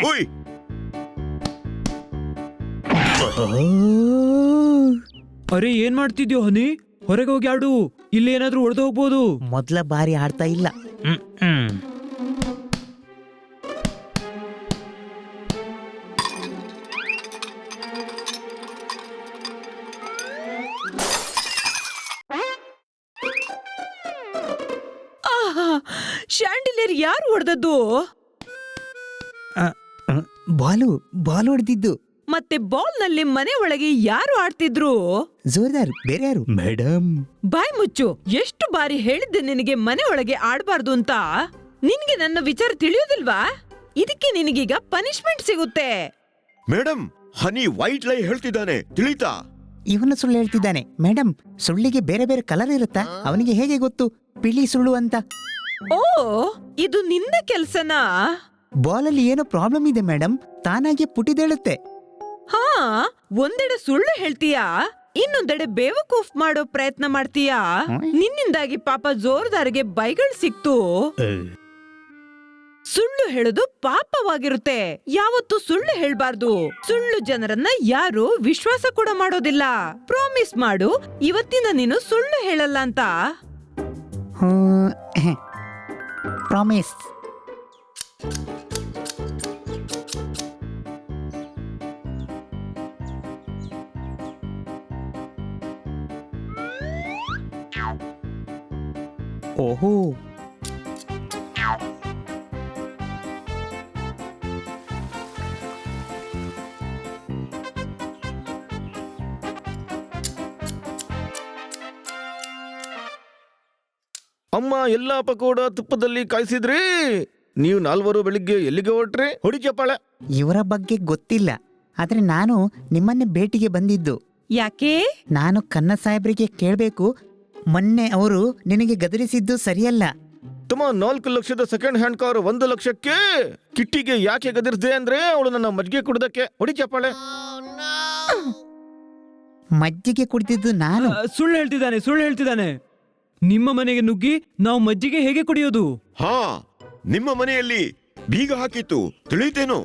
ಹುಯ್. ಅರೆ ಏನ್ ಮಾಡ್ತಿದ್ಯೋ ಹನಿ? ಹೊರಗೆ ಹೋಗಿ ಆಡು, ಇಲ್ಲಿ ಏನಾದ್ರೂ ಹೊಡೆದು ಹೋಗ್ಬೋದು. ಮೊದ್ಲ ಬಾರಿ ಆಡ್ತಾ ಇಲ್ಲ. ಶ್ಯಾಂಡಿಲಿಯರ್ ಯಾರು ಹೊಡೆದದ್ದು? ಬಾಲು ಹೊಡೆದಿದ್ದು. ಮತ್ತೆ ಬಾಲ್ ನಲ್ಲಿ ಮನೆ ಒಳಗೆ ಯಾರು ಆಡ್ತಿದ್ರು? ಜೋರ್ದಾರ್ ಬೇರೆ ಯಾರು? ಮೇಡಮ್. ಬಾಯ್ ಮುಚ್ಚು. ಎಷ್ಟು ಬಾರಿ ಹೇಳಿದ್ದೆ ನಿನಗೆ ಮನೆ ಒಳಗೆ ಆಡ್ಬಾರ್ದು ಅಂತ? ನಿನ್ಗೆ ನನ್ನ ವಿಚಾರ ತಿಳಿಯೋದಿಲ್ವಾ? ಇದಕ್ಕೆ ನಿನಗೀಗ ಪನಿಷ್ಮೆಂಟ್ ಸಿಗುತ್ತೆ. ಮೇಡಮ್, ಹನಿ ವೈಟ್ ಲೈ ಹೇಳ್ತಿದ್ದಾನೆ, ತಿಳಿತಾ? ಇವನು ಸುಳ್ಳು ಹೇಳ್ತಿದ್ದಾನೆ. ಮೇಡಮ್, ಸುಳ್ಳಿಗೆ ಬೇರೆ ಬೇರೆ ಕಲರ್ ಇರುತ್ತಾ? ಅವನಿಗೆ ಹೇಗೆ ಗೊತ್ತು ಬಿಳಿ ಸುಳ್ಳು ಅಂತ? ಓ, ಇದು ನಿನ್ನ ಕೆಲ್ಸನಾ? ಬಾಲಲ್ಲಿ ಏನೋ ಪ್ರಾಬ್ಲಮ್ ಇದೆ ಮೇಡಮ್, ತಾನಾಗೆ ಪುಟಿದೇಳುತ್ತೆ. ಹಾ, ಒಂದೆಡೆ ಸುಳ್ಳು ಹೇಳ್ತೀಯಾ, ಇನ್ನೊಂದೆಡೆ ಬೇವಕೂಫ್ ಮಾಡೋ ಪ್ರಯತ್ನ ಮಾಡ್ತೀಯಾ. ನಿನ್ನಿಂದಾಗಿ ಪಾಪ ಜೋರ್ದಾರ್ಗೆ ಬೈಗಳು ಸಿಕ್ತು. ಸುಳ್ಳು ಹೇಳೋದು ಪಾಪವಾಗಿರುತ್ತೆ. ಯಾವತ್ತೂ ಸುಳ್ಳು ಹೇಳ್ಬಾರ್ದು. ಸುಳ್ಳು ಜನರನ್ನ ಯಾರು ವಿಶ್ವಾಸ ಕೂಡ ಮಾಡೋದಿಲ್ಲ. ಪ್ರಾಮಿಸ್ ಮಾಡು, ಇವತ್ತಿನ ನೀನು ಸುಳ್ಳು ಹೇಳಲ್ಲ ಅಂತ. ಪ್ರಾಮಿಸ್. ಓಹೋ, ಅಮ್ಮ ಎಲ್ಲಾ ಪಕೋಡ ತುಪ್ಪದಲ್ಲಿ ಕಾಯಿಸಿದ್ರಿ. ನೀವು 4 ಬೆಳಿಗ್ಗೆ ಎಲ್ಲಿಗೆ ಹೊರಟ್ರಿ? ಹೊಡಿ ಚಪ್ಪಾಳೆ. ಇವರ ಬಗ್ಗೆ ಗೊತ್ತಿಲ್ಲ, ಆದ್ರೆ ನಾನು ನಿಮ್ಮನ್ನೇ ಭೇಟಿಗೆ ಬಂದಿದ್ದು. ಯಾಕೆ? ನಾನು ಕನ್ನ ಸಾಹೇಬ್ರಿಗೆ ಕೇಳ್ಬೇಕು, ಮೊನ್ನೆ ಅವರು ನಿನಗೆ ಗದರಿಸಿದ್ದು ಸರಿಯಲ್ಲ. ತಮ್ಮ 4 ಲಕ್ಷದ ಸೆಕೆಂಡ್ ಹ್ಯಾಂಡ್ ಕಾರ್ 1 ಲಕ್ಷಕ್ಕೆ ಕಿಟ್ಟಿಗೆ ಯಾಕೆ ಗದರಿಸಿದೆ ಅಂದ್ರೆ ಅವಳು ನನ್ನ ಮಜ್ಜಿಗೆ ಕುಡ್ದಕ್ಕೆ. ಹೊಡಿ ಚಪ್ಪಾಳೆ. ಮಜ್ಜಿಗೆ ಕುಡಿದಿದ್ದು ನಾನು. ಸುಳ್ಳು ಹೇಳ್ತಿದ್ದಾನೆ. ನಿಮ್ಮ ಮನೆಗೆ ನುಗ್ಗಿ ನಾವು ಮಜ್ಜಿಗೆ ಹೇಗೆ ಕುಡಿಯೋದು? ಹಾ, ನಿಮ್ಮ ಮನೆಯಲ್ಲಿ ಬೀಗ ಹಾಕಿತ್ತು, ತಿಳಿತೇನು?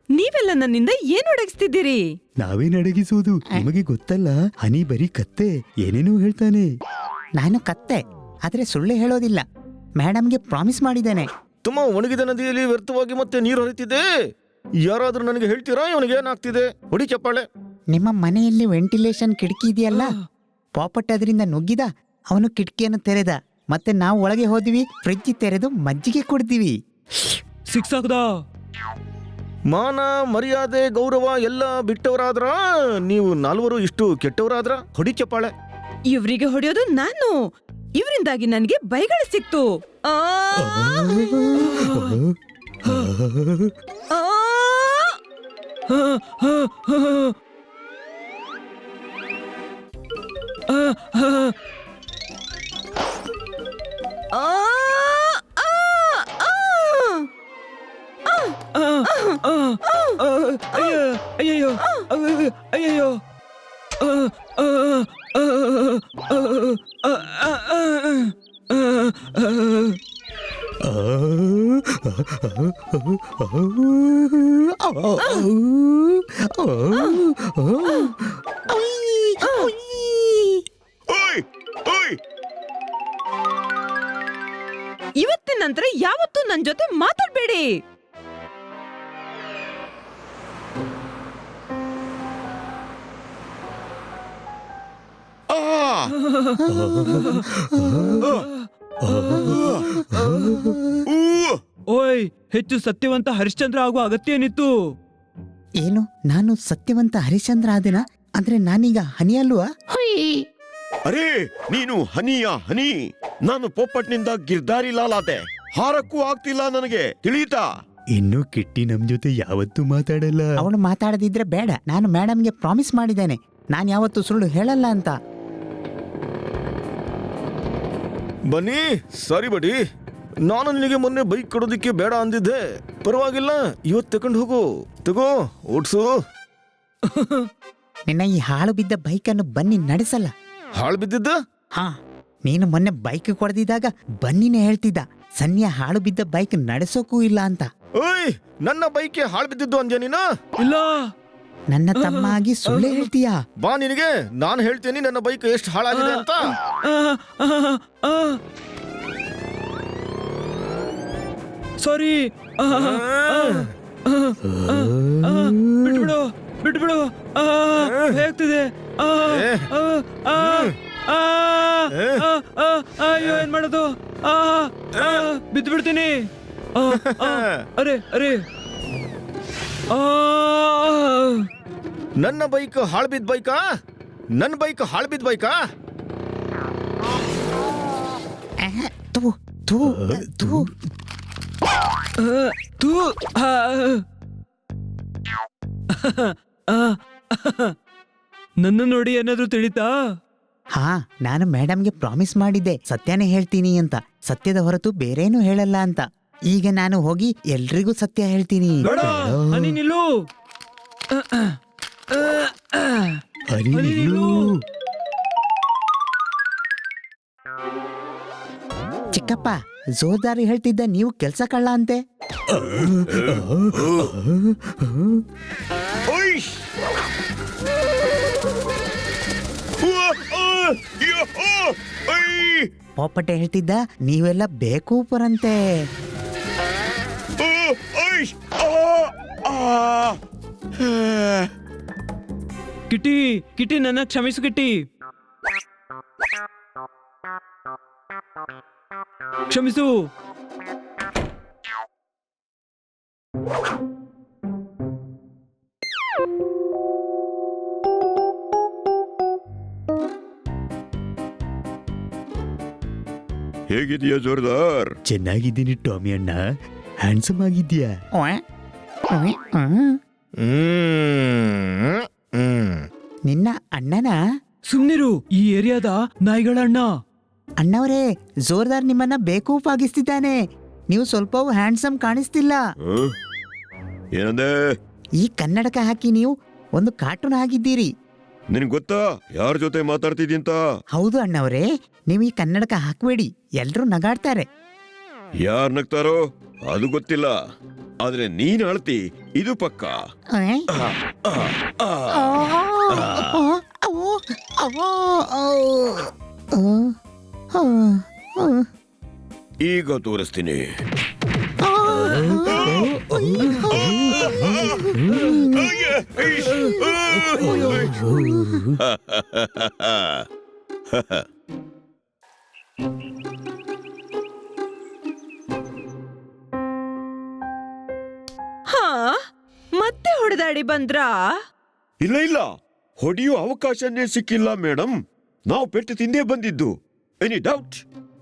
ನೀವೆಲ್ಲ ನನ್ನಿಂದ ಏನ್ ಒಡಗಿಸ್ತಿದ್ದೀರಿ? ನಾವೇನ್ ಅಡಗಿಸೋದು? ನಿಮಗೆ ಗೊತ್ತಲ್ಲ, ಹನಿ ಬರೀ ಕತ್ತೆ, ಏನೇನೋ ಹೇಳ್ತಾನೆ. ನಾನು ಕತ್ತೆ, ಆದ್ರೆ ಸುಳ್ಳು ಹೇಳೋದಿಲ್ಲ. ಮೇಡಮ್ಗೆ ಪ್ರಾಮಿಸ್ ಮಾಡಿದ್ದೇನೆ. ತಮ್ಮ ಒಣಗಿದ ನದಿಯಲ್ಲಿ ವ್ಯರ್ಥವಾಗಿ ಮತ್ತೆ ನೀರು ಹರಿತಿದೆ. ಯಾರಾದ್ರೂ ನನಗೆ ಹೇಳ್ತೀರಾ ಇವನಿಗೆ ಏನಾಗ್ತಿದೆ? ಹೊಡಿ ಚಪ್ಪಾಳೆ. ನಿಮ್ಮ ಮನೆಯಲ್ಲಿ ವೆಂಟಿಲೇಷನ್ ಕಿಟಕಿ ಇದೆಯಲ್ಲ, ಪಾಪಟ್ ಅದರಿಂದ ನುಗ್ಗಿದ. ಅವನು ಕಿಟಕಿಯನ್ನು ತೆರೆದ, ಮತ್ತೆ ನಾವು ಒಳಗೆ ಹೋದ್ವಿ, ಫ್ರಿಡ್ಜ್ ತೆರೆದು ಮಜ್ಜಿಗೆ ಕುಡ್ದಿವಿ. ಸಿಕ್ಸಾಕ್ದ? ಮಾನ ಮರ್ಯಾದೆ ಗೌರವ ಎಲ್ಲ ಬಿಟ್ಟವರಾದ್ರ ನೀವು 4 ಇಷ್ಟು ಕೆಟ್ಟವರಾದ್ರ? ಹೊಡಿ ಚಪ್ಪಾಳೆ. ಇವ್ರಿಗೆ ಹೊಡೆಯೋದು ನಾನು. ಇವರಿಂದಾಗಿ ನನ್ಗೆ ಬೈಗಳು ಸಿಕ್ತು. ಆ! ಆ! ಆ! ಅಯ್ಯಯ್ಯೋ. ಓಯ್ ಓಯ್, ಇವತ್ತಿನ ನಂತರ ಯಾವತ್ತೂ ನನ್ ಜೊತೆ ಮಾತಾಡ್ಬೇಡಿ. ಓಯ್, ಹೆಚ್ಚು ಸತ್ಯವಂತ ಹರಿಶ್ಚಂದ್ರ ಆಗುವ ಅಗತ್ಯ ಏನಿತ್ತು? ಏನು, ನಾನು ಸತ್ಯವಂತ ಹರಿಶ್ಚಂದ್ರ ಆದಿನ? ಅಂದ್ರೆ ನಾನೀಗ ಹನಿ ಅಲ್ವಾ? ಅರೇ ನೀನು ಹನಿಯ ಹನಿ. ನಾನು ಪೊಪ್ಪಟ್ನಿಂದ ಗಿರ್ದಾರಿ ಲಾಲಾದೆ. ಹಾರಕ್ಕೂ ಆಗ್ತಿಲ್ಲ ನನಗೆ, ತಿಳಿತಾ? ಇನ್ನು ಕಿಟ್ಟಿ ನಮ್ ಜೊತೆ ಯಾವತ್ತೂ ಮಾತಾಡಲ್ಲ. ಅವಳು ಮಾತಾಡದಿದ್ರೆ ಬೇಡ. ನಾನು ಮೇಡಮ್ಗೆ ಪ್ರಾಮಿಸ್ ಮಾಡಿದ್ದೇನೆ, ನಾನು ಯಾವತ್ತೂ ಸುಳ್ಳು ಹೇಳಲ್ಲ ಅಂತ. ಬನ್ನಿ, ಸಾರಿ ಬಡಿ. ನಾನು ನಿನಗೆ ಮೊನ್ನೆ ಬೈಕ್ ಕೊಡೋದಿಕ್ಕೆ ಬೇಡ ಅಂದಿದ್ದೆ. ಪರವಾಗಿಲ್ಲ, ಇವತ್ತು ತಗೊಂಡು ಹೋಗು. ತಗೋ, ಓಡ್ಸು. ನಿನ್ನ ಈ ಹಾಳು ಬಿದ್ದ ಬೈಕನ್ನು ಬನ್ನಿ ನಡೆಸಲ್ಲ. ಹಾಳು ಬಿದ್ದಿದ್ದ? ಹಾ, ನೀನು ಮೊನ್ನೆ ಬೈಕ್ ಕೊಡ್ದಿದ್ದಾಗ ಬನ್ನಿನೇ ಹೇಳ್ತಿದ್ದ, ಸನ್ಯ ಹಾಳು ಬಿದ್ದ ಬೈಕ್ ನಡೆಸೋಕೂ ಇಲ್ಲ ಅಂತ. ಓಯ್ ನನ್ನ ಬೈಕ್ಗೆ ಹಾಳು ಬಿದ್ದಿದ್ದು ಅಂದ್ಯಾ ನೀನು? ಇಲ್ಲ. ನನ್ನ ತಮ್ಮ ಆಗಿ ಸುಳ್ಳು ಹೇಳ್ತೀಯಾ? ಬಾ ನಿನಗೆ ನಾನು ಹೇಳ್ತೀನಿ ನನ್ನ ಬೈಕ್ ಎಷ್ಟು ಹಾಳಾಗಿದೆ ಅಂತ. ಸಾರಿ. ಬಿಟ್ಬಿಡು ಬಿಟ್ಬಿಡು. ಹೇಗ್ತಿದೆ. ಅಯ್ಯೋ ಏನ್ ಮಾಡೋದು? ಬಿದ್ದು ಬಿಡ್ತೀನಿ. ಅರೆ ಅರೆ. ನನ್ನ ಬೈಕ್ ಹಾಳು ಬಿದ್ದ ಬೈಕಾ? ನನ್ನ ಬೈಕ್ ಹಾಳು ಬಿದ್ದ ಬೈಕಾ? ತೂ ತೂ ತೂ. ತೂ. ನನ್ನ ನೋಡಿ ಏನಾದ್ರೂ ತಿಳಿತಾ? ಹಾ, ನಾನು ಮೇಡಮ್ಗೆ ಪ್ರಾಮಿಸ್ ಮಾಡಿದ್ದೆ ಸತ್ಯನೇ ಹೇಳ್ತೀನಿ ಅಂತ, ಸತ್ಯದ ಹೊರತು ಬೇರೇನು ಹೇಳಲ್ಲ ಅಂತ. ಈಗ ನಾನು ಹೋಗಿ ಎಲ್ರಿಗೂ ಸತ್ಯ ಹೇಳ್ತೀನಿ. ಬೇಡ, ಹನಿ ನಿಲ್ಲು. ಹನಿ ಹನಿ ನಿಲ್ಲು. ಚಿಕ್ಕಪ್ಪ, ಜೋರ್ದಾರಿ ಹೇಳ್ತಿದ್ದ ನೀವು ಕೆಲ್ಸ ಕಳ್ಳ ಅಂತೆ. ಓಯ್! ಓಯ್! ಪೋಪಟೆ ಹೇಳ್ತಿದ್ದ ನೀವೆಲ್ಲ ಬೇಕೂಪರಂತೆ. ಓಯ್! ಆ! ಕಿಟಿ ಕಿಟಿ, ನನ್ನ ಕ್ಷಮಿಸು ಕಿಟಿ. ಕ್ಷಮಿಸು. ಹೇಗಿದೆಯಾ ಜೋರ್ದಾರ್? ಚೆನ್ನಾಗಿದ್ದೀನಿ ಟಾಮಿ ಅಣ್ಣ, ಹ್ಯಾಂಡ್ಸಮ್ ಆಗಿದ್ಯಾ. ನಿನ್ನ ಅಣ್ಣನ? ಸುಮ್ನಿರು, ಈ ಏರಿಯಾದ ನಾಯಿಗಳ ಅಣ್ಣ. ಅಣ್ಣವರೇ, ಜೋರ್ದಾರ್ ನಿಮ್ಮನ್ನ ಬೇಕೂಪಾಗಿಸ್ತಿದ್ದಾನೆ. ನೀವು ಸ್ವಲ್ಪವೂ ಹ್ಯಾಂಡ್ಸಮ್ ಕಾಣಿಸ್ತಿಲ್ಲ. ಏನಂದೆ? ಈ ಕನ್ನಡಕ ಹಾಕಿ ನೀವು ಒಂದು ಕಾರ್ಟೂನ್ ಆಗಿದ್ದೀರಿ. ನಿನ್ಗೆ ಗೊತ್ತಾ ಯಾರ ಜೊತೆ ಮಾತಾಡ್ತಿದ್ದಿ ಅಂತ? ಹೌದು ಅಣ್ಣವರೇ, ನೀವು ಈ ಕನ್ನಡಕ ಹಾಕ್ಬೇಡಿ, ಎಲ್ರೂ ನಗಾಡ್ತಾರೆ. ಯಾರ್ ನಗ್ತಾರೋ ಅದು ಗೊತ್ತಿಲ್ಲ, ಆದ್ರೆ ನೀನ್ ಅಳ್ತಿ ಇದು ಪಕ್ಕ. ಈಗ ತೋರಿಸ್ತೀನಿ. ಹಾ, ಮತ್ತೆ ಹೊಡೆದಾಡಿ ಬಂದ್ರಾ? ಇಲ್ಲ ಇಲ್ಲ, ಹೊಡೆಯೋ ಅವಕಾಶನೇ ಸಿಕ್ಕಿಲ್ಲ ಮೇಡಮ್. ನಾವು ಪೆಟ್ಟು ತಿಂದೇ ಬಂದಿದ್ದು. Any doubt?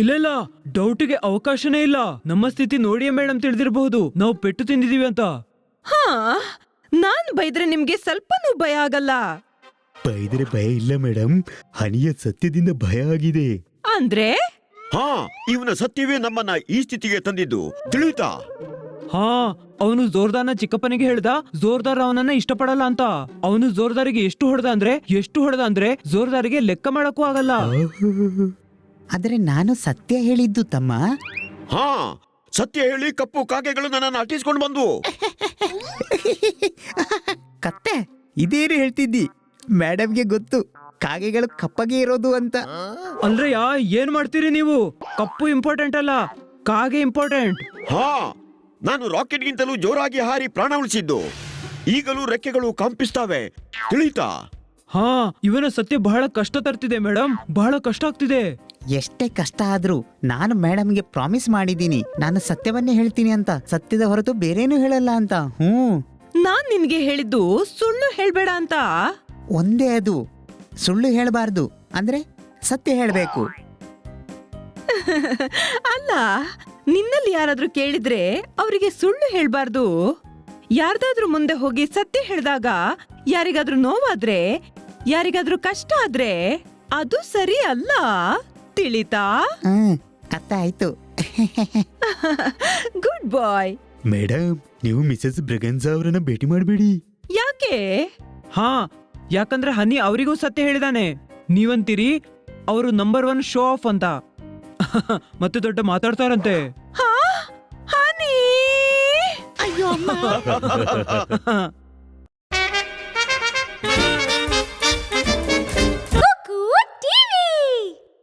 ಇಲ್ಲ ಇಲ್ಲ, ಡೌಟ್ಗೆ ಅವಕಾಶನೇ ಇಲ್ಲ. ನಮ್ಮ ಸ್ಥಿತಿ ನೋಡಿಯೇ ಮೇಡಮ್ ತಿಳಿದಿರಬಹುದು ನಾವು ಪೆಟ್ಟು ತಿಂದಿದೀವಿ ಅಂತ. ಹಾ, ನಾನ್ ಬೈದ್ರೆ ನಿಮ್ಗೆ ಸ್ವಲ್ಪನೂ ಭಯ ಆಗಲ್ಲ ಬೈದರೆ ಭಯ ಇಲ್ಲ ಮೇಡಮ್, ಹನಿಯ ಸತ್ಯದಿಂದ ಭಯ ಆಗಿದೆ. ಅಂದ್ರೆ? ಹಾ, ಇವನ ಸತ್ಯವೇ ನಮ್ಮನ್ನ ಈ ಸ್ಥಿತಿಗೆ ತಂದಿದ್ದು, ತಿಳಿಯುತ್ತಾ? ಹಾ, ಅವನು ಜೋರ್ದಾರ್ನ ಚಿಕ್ಕಪ್ಪನಿಗೆ ಹೇಳ್ದ ಜೋರ್ದಾರ್ ಅವನನ್ನ ಇಷ್ಟಪಡಲ್ಲ ಅಂತ. ಅವನು ಜೋರ್ದಾರಿಗೆ ಎಷ್ಟು ಹೊಡೆದ ಅಂದ್ರೆ ಜೋರ್ದಾರಿಗೆ ಲೆಕ್ಕ ಮಾಡಕ್ಕೂ ಆಗಲ್ಲ. ಆದ್ರೆ ನಾನು ಸತ್ಯ ಹೇಳಿದ್ದು ತಮ್ಮ. ಹಾ, ಸತ್ಯ ಹೇಳಿ ಕಪ್ಪು ಕಾಗೆಗಳು ನನ್ನನ್ನು ಅಟ್ಟಿಸ್ಕೊಂಡು ಬಂದ್ವು. ಕತ್ತೆ, ಇದೇನು ಹೇಳ್ತಿದ್ದಿ? ಮೇಡಮ್ಗೆ ಗೊತ್ತು ಕಾಗೆಗಳು ಕಪ್ಪಗೆ ಇರೋದು ಅಂತ. ಅಲ್ರಯ್ಯ, ಏನ್ ಮಾಡ್ತೀರಿ ನೀವು? ಕಪ್ಪು ಇಂಪಾರ್ಟೆಂಟ್ ಅಲ್ಲ, ಕಾಗೆ ಇಂಪಾರ್ಟೆಂಟ್. ಹಾ, ನಾನು ರಾಕೆಟ್ಗಿಂತಲೂ ಜೋರಾಗಿ ಹಾರಿ ಪ್ರಾಣ ಉಳಿಸಿದ್ದು. ಈಗಲೂ ರೆಕ್ಕೆಗಳು ಕಂಪಿಸ್ತಾವೆ, ತಿಳಿತಾ? ಹಾ, ಇವನ ಸತ್ಯ ಬಹಳ ಕಷ್ಟ ತರ್ತಿದೆ ಮೇಡಮ್, ಬಹಳ ಕಷ್ಟ ಆಗ್ತಿದೆ. ಎಷ್ಟೇ ಕಷ್ಟ ಆದ್ರೂ ನಾನು ಮೇಡಮ್ಗೆ ಪ್ರಾಮಿಸ್ ಮಾಡಿದ್ದೀನಿ, ನಾನು ಸತ್ಯವನ್ನೇ ಹೇಳ್ತೀನಿ ಅಂತ, ಸತ್ಯದ ಹೊರತು ಬೇರೇನು ಹೇಳಲ್ಲ ಅಂತ. ನಾನ್ ನಿನ್ಗೆ ಹೇಳಿದ್ದು ಸುಳ್ಳು ಹೇಳ್ಬೇಡ ಅಂತ. ಒಂದೇ ಅದು, ಸುಳ್ಳು ಹೇಳಬಾರ್ದು ಅಂದ್ರೆ ಸತ್ಯ ಹೇಳಬೇಕು. ಅಲ್ಲ, ನಿನ್ನಲ್ಲಿ ಯಾರಾದ್ರೂ ಕೇಳಿದ್ರೆ ಅವರಿಗೆ ಸುಳ್ಳು ಹೇಳ್ಬಾರ್ದು. ಯಾರ್ದಾದ್ರೂ ಮುಂದೆ ಹೋಗಿ ಸತ್ಯ ಹೇಳಿದಾಗ ಯಾರಿಗಾದ್ರೂ ನೋವಾದ್ರೆ, ಯಾರಿಗಾದ್ರೂ ಕಷ್ಟ ಆದ್ರೆ ಅದು ಸರಿ ಅಲ್ಲ, ತಿಳಿತಾ? ಅರ್ಥ ಆಯ್ತು. ಗುಡ್ ಬಾಯ್. ಮೇಡಮ್, ನೀವು ಮಿಸಸ್ ಬ್ರಗನ್ಸಾ ಅವರನ್ನ ಭೇಟಿ ಮಾಡಬೇಡಿ. ಯಾಕೆ? ಹಾ, ಯಾಕಂದ್ರೆ ಹನಿ ಅವರಿಗೂ ಸತ್ಯ ಹೇಳಿದಾನೆ. ನೀವಂತೀರಿ ಅವರು ನಂಬರ್ 1 ಶೋ ಆಫ್ ಅಂತ. ಮತ್ತೆ ದೊಡ್ಡ ಮಾತಾಡ್ತಾರಂತೆ. ಹಾ, ಹನಿ ಅಮ್ಮ